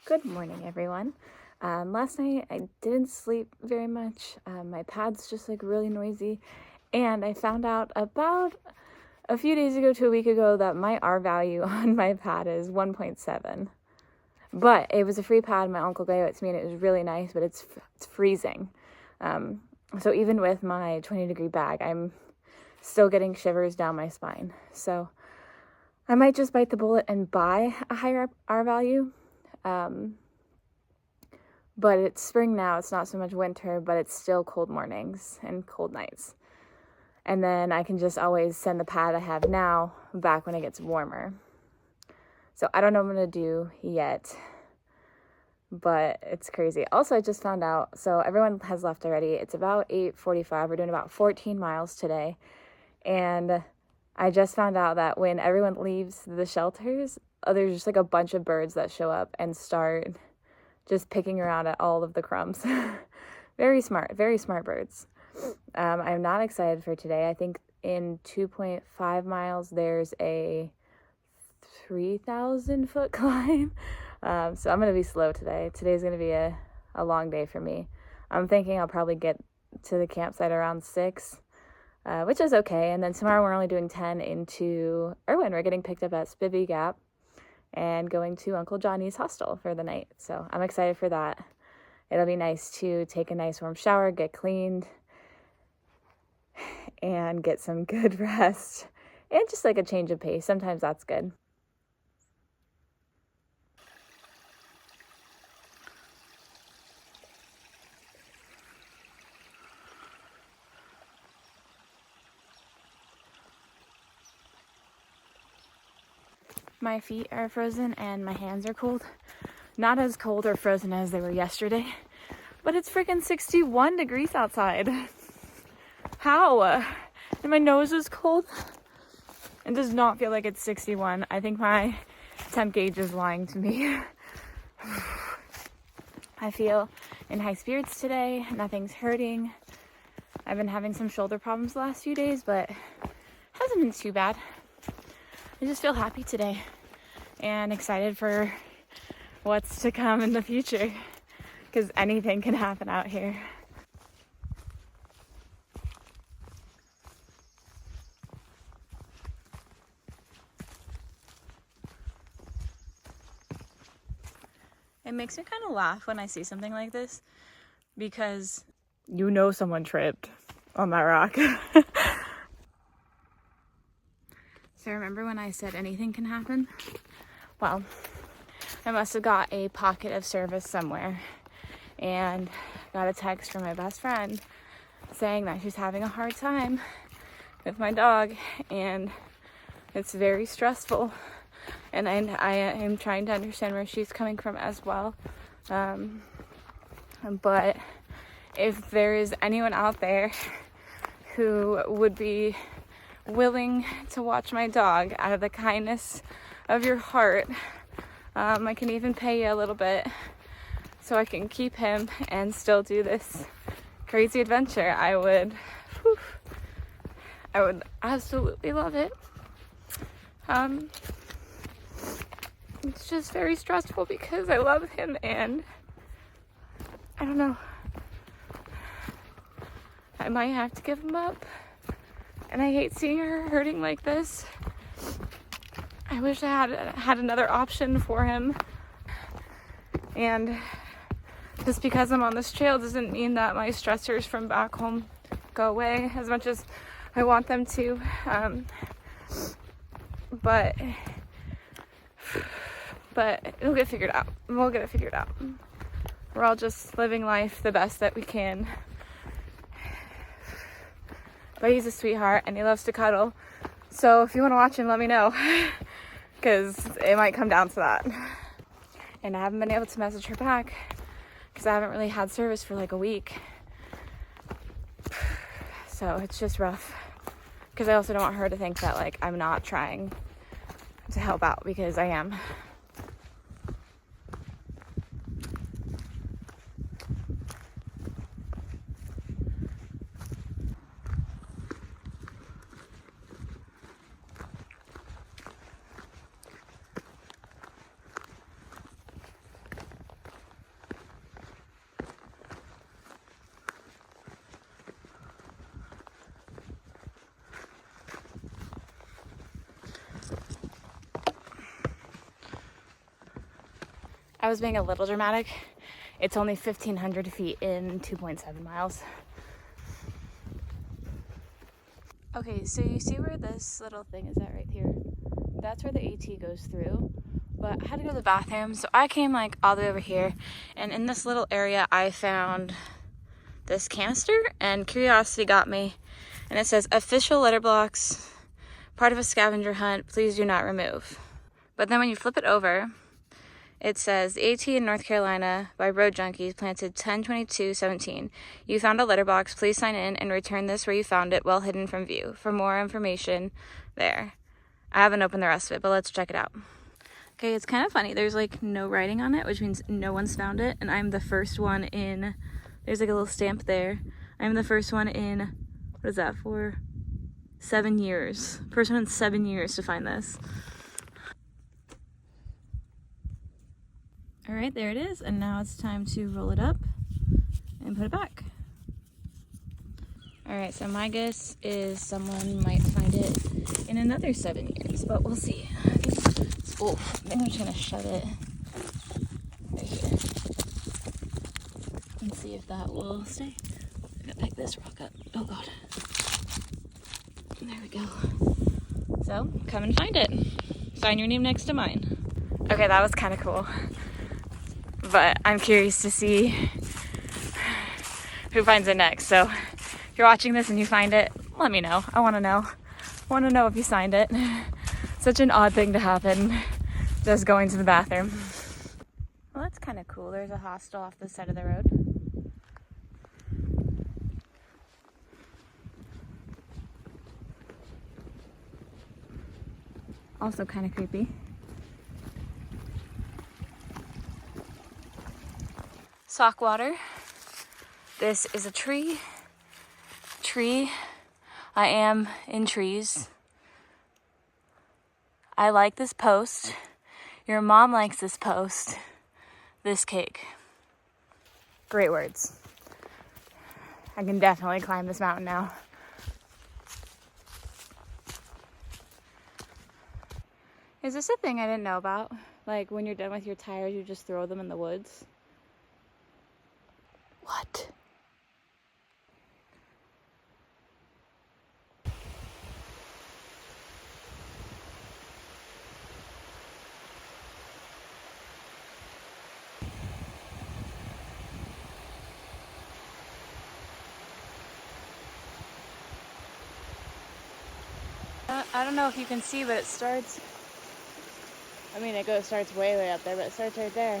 Good morning, everyone. Last night I didn't sleep very much. My pad's just like really noisy, and I found out about a few days ago to a week ago that my R value on my pad is 1.7. But it was a free pad. My uncle gave it to me, and it was really nice. But it's freezing. So even with my 20-degree bag, I'm still getting shivers down my spine. So I might just bite the bullet and buy a higher R value. But it's spring now. It's not so much winter, but it's still cold mornings and cold nights. And then I can just always send the pad I have now back when it gets warmer. So I don't know what I'm going to do yet, but it's crazy. Also, I just found out, so everyone has left already. It's about 8:45. We're doing about 14 miles today. And I just found out that when everyone leaves the shelters, there's just like a bunch of birds that show up and start just picking around at all of the crumbs. Very smart birds. I'm not excited for today. I think in 2.5 miles, there's a 3,000 foot climb. So I'm going to be slow today. Today's going to be a long day for me. I'm thinking I'll probably get to the campsite around 6, which is okay. And then tomorrow we're only doing 10 into Irwin. We're getting picked up at Spivvy Gap and going to Uncle Johnny's hostel for the night. So I'm excited for that. It'll be nice to take a nice warm shower, get cleaned, and get some good rest. And just like a change of pace. Sometimes that's good. My feet are frozen and my hands are cold. Not as cold or frozen as they were yesterday, but it's freaking 61 degrees outside. How? And my nose is cold. It does not feel like it's 61. I think my temp gauge is lying to me. I feel in high spirits today. Nothing's hurting. I've been having some shoulder problems the last few days, but hasn't been too bad. I just feel happy today and excited for what's to come in the future, because anything can happen out here. It makes me kind of laugh when I see something like this, because you know someone tripped on that rock. So remember when I said anything can happen? Well, I must have got a pocket of service somewhere and got a text from my best friend saying that she's having a hard time with my dog and it's very stressful. And I am trying to understand where she's coming from as well. But if there is anyone out there who would be willing to watch my dog out of the kindness of your heart, I can even pay you a little bit so I can keep him and still do this crazy adventure. I would absolutely love it. It's just very stressful because I love him and I don't know, I might have to give him up. And I hate seeing her hurting like this. I wish I had another option for him. And just because I'm on this trail doesn't mean that my stressors from back home go away as much as I want them to. But it'll get figured out. We'll get it figured out. We're all just living life the best that we can. But he's a sweetheart and he loves to cuddle. So if you want to watch him, let me know. Because it might come down to that. And I haven't been able to message her back because I haven't really had service for like a week. So it's just rough. Because I also don't want her to think that like I'm not trying to help out, because I am. I was being a little dramatic. It's only 1,500 feet in 2.7 miles. Okay, so you see where this little thing is at right here? That's where the AT goes through. But I had to go to the bathroom, so I came like all the way over here. And in this little area, I found this canister, and curiosity got me. And it says, official letterbox, part of a scavenger hunt, please do not remove. But then when you flip it over, it says, the AT in North Carolina by Road Junkies planted 10/22/17. You found a letterbox. Please sign in and return this where you found it, well hidden from view. For more information there. I haven't opened the rest of it, but let's check it out. Okay, it's kind of funny. There's like no writing on it, which means no one's found it. And I'm the first one in, there's like a little stamp there. I'm the first one in, what is that for? 7 years. First one in 7 years to find this. All right, there it is. And now it's time to roll it up and put it back. All right, so my guess is someone might find it in another 7 years, but we'll see. Oh, I think I'm just gonna shut it right here and see if that will stay. I gotta pick this rock up. Oh God. There we go. So, come and find it. Sign your name next to mine. Okay, that was kind of cool. But I'm curious to see who finds it next. So if you're watching this and you find it, let me know. I want to know. I want to know if you signed it. Such an odd thing to happen, just going to the bathroom. Well, that's kind of cool. There's a hostel off the side of the road. Also kind of creepy. Sock water. This is a tree. I am in trees. I like this post. Your mom likes this post. This cake. Great words. I can definitely climb this mountain now. Is this a thing I didn't know about? Like when you're done with your tires, you just throw them in the woods? What? I don't know if you can see, but it starts, I mean, it starts way up there, but it starts right there.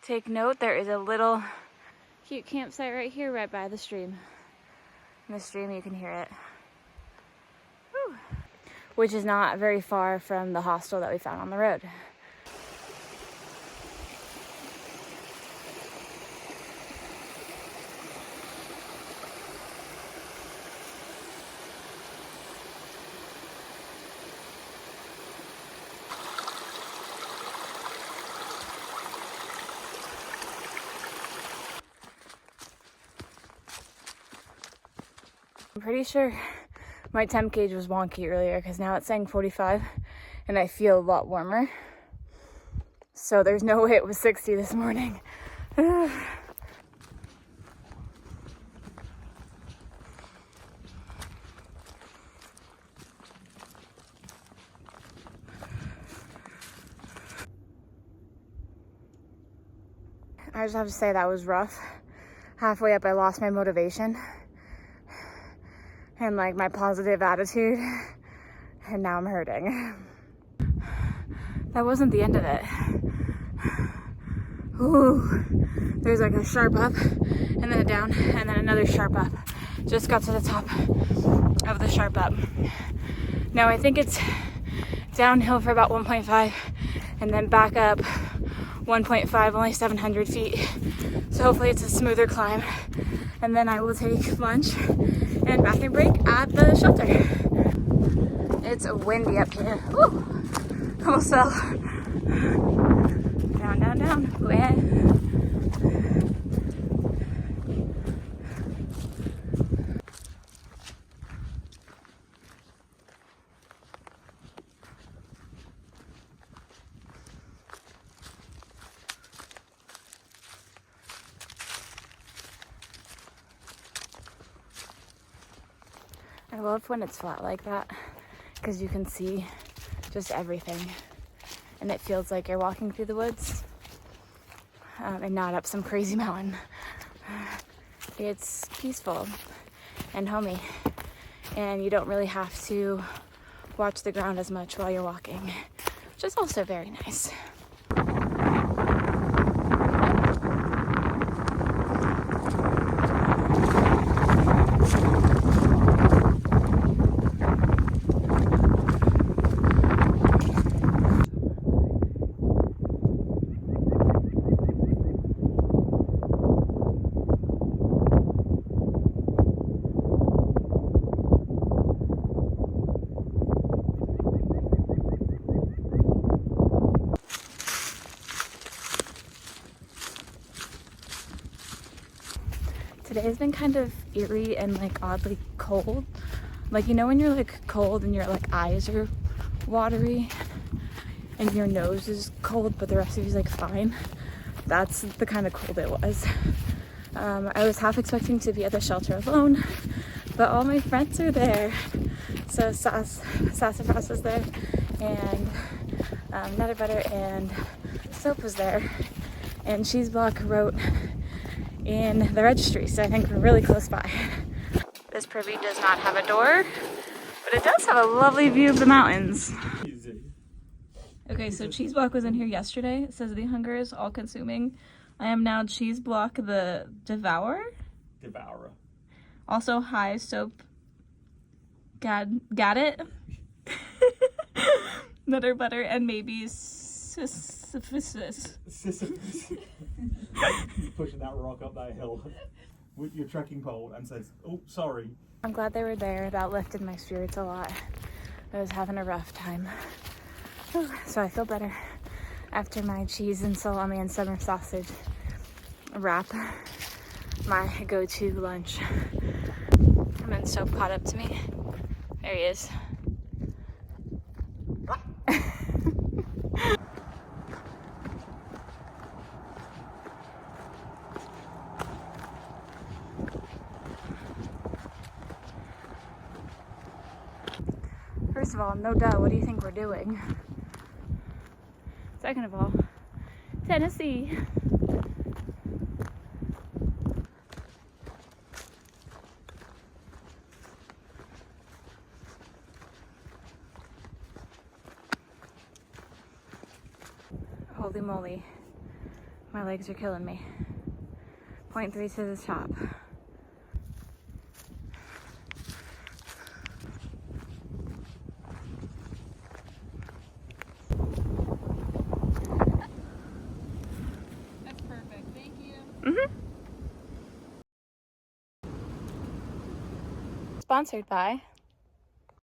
Take note, there is a little cute campsite right here, right by the stream. In the stream, you can hear it. Whew. Which is not very far from the hostel that we found on the road. I'm pretty sure my temp gauge was wonky earlier because now it's saying 45 and I feel a lot warmer. So there's no way it was 60 this morning. I just have to say that was rough. Halfway up, I lost my motivation and like my positive attitude, and now I'm hurting. That wasn't the end of it. Ooh, there's like a sharp up and then a down and then another sharp up. Just got to the top of the sharp up. Now I think it's downhill for about 1.5 and then back up 1.5, only 700 feet. So hopefully it's a smoother climb. And then I will take lunch and bathroom break at the shelter. It's windy up here. Woo. Almost fell. Down, down, down. Gwen. I love when it's flat like that because you can see just everything and it feels like you're walking through the woods and not up some crazy mountain. It's peaceful and homey and you don't really have to watch the ground as much while you're walking, which is also very nice. Today's been kind of eerie and like oddly cold. Like, you know when you're like cold and your like eyes are watery and your nose is cold but the rest of you's like fine? That's the kind of cold it was. I was half expecting to be at the shelter alone, but all my friends are there. So Sassafras was there and Nutter Butter and Soap was there, and Cheese Block wrote in the registry, so I think we're really close by. This privy does not have a door, but it does have a lovely view of the mountains. Okay, so Cheese Block was in here yesterday. It says the hunger is all consuming. I am now Cheese Block the Devourer. Also, hi Soap. Got it. Nutter Butter and maybe Sisyphus. He's pushing that rock up that hill with your trekking pole and says, "Oh, sorry." I'm glad they were there. That lifted my spirits a lot. I was having a rough time. So I feel better after my cheese and salami and summer sausage wrap, my go-to lunch. And then Soap caught up to me. There he is. First of all, no duh, what do you think we're doing? Second of all, Tennessee. Holy moly, my legs are killing me. 0.3 to the top. That's perfect, thank you. Sponsored by